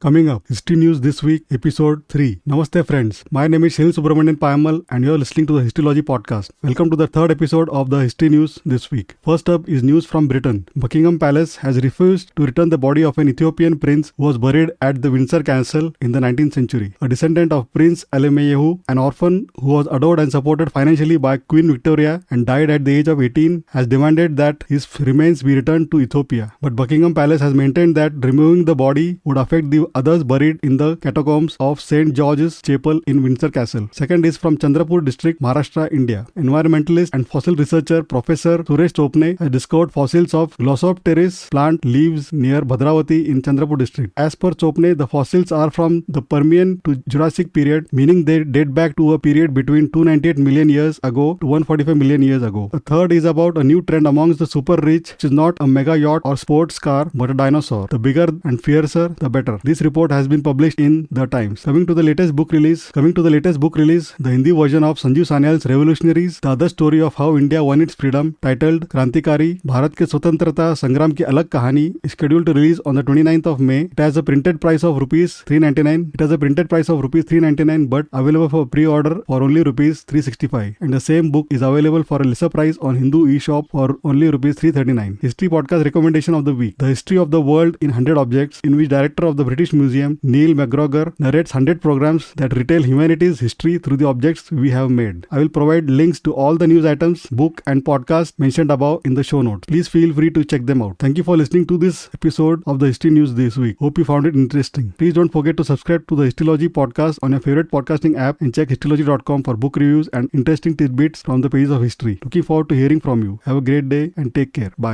Coming up, History News This Week, Episode 3. Namaste friends, my name is Shil Subramanian Payamal and you are listening to the Histology Podcast. Welcome to the third episode of the History News This Week. First up is news from Britain. Buckingham Palace has refused to return the body of an Ethiopian prince who was buried at the Windsor Castle in the 19th century. A descendant of Prince Alemeyehu, an orphan who was adored and supported financially by Queen Victoria and died at the age of 18, has demanded that his remains be returned to Ethiopia. But Buckingham Palace has maintained that removing the body would affect the others buried in the catacombs of St. George's Chapel in Windsor Castle. Second is from Chandrapur district, Maharashtra, India. Environmentalist and fossil researcher Professor Suresh Chopne has discovered fossils of Glossopteris plant leaves near Bhadravati in Chandrapur district. As per Chopne, the fossils are from the Permian to Jurassic period, meaning they date back to a period between 298 million years ago to 145 million years ago. The third is about a new trend amongst the super rich, which is not a mega yacht or sports car, but a dinosaur. The bigger and fiercer, the better. This report has been published in The Times. Coming to the latest book release, the Hindi version of Sanjeev Sanyal's Revolutionaries, the other story of how India won its freedom, titled Krantikari, Bharat ke Swatantrata Sangram ki Alag Kahani, is scheduled to release on the 29th of May. It has a printed price of rupees 399. But available for pre-order for only rupees 365. And the same book is available for a lesser price on Hindu eShop for only rupees 339. History Podcast Recommendation of the Week. The History of the World in 100 Objects, in which Director of the British Museum, Neil McGregor, narrates 100 programs that retell humanity's history through the objects we have made. I will provide links to all the news items, book and podcast mentioned above in the show notes. Please feel free to check them out. Thank you for listening to this episode of the History News This Week. Hope you found it interesting. Please don't forget to subscribe to the Histology Podcast on your favorite podcasting app and check histology.com for book reviews and interesting tidbits from the pages of history. Looking forward to hearing from you. Have a great day and take care. Bye.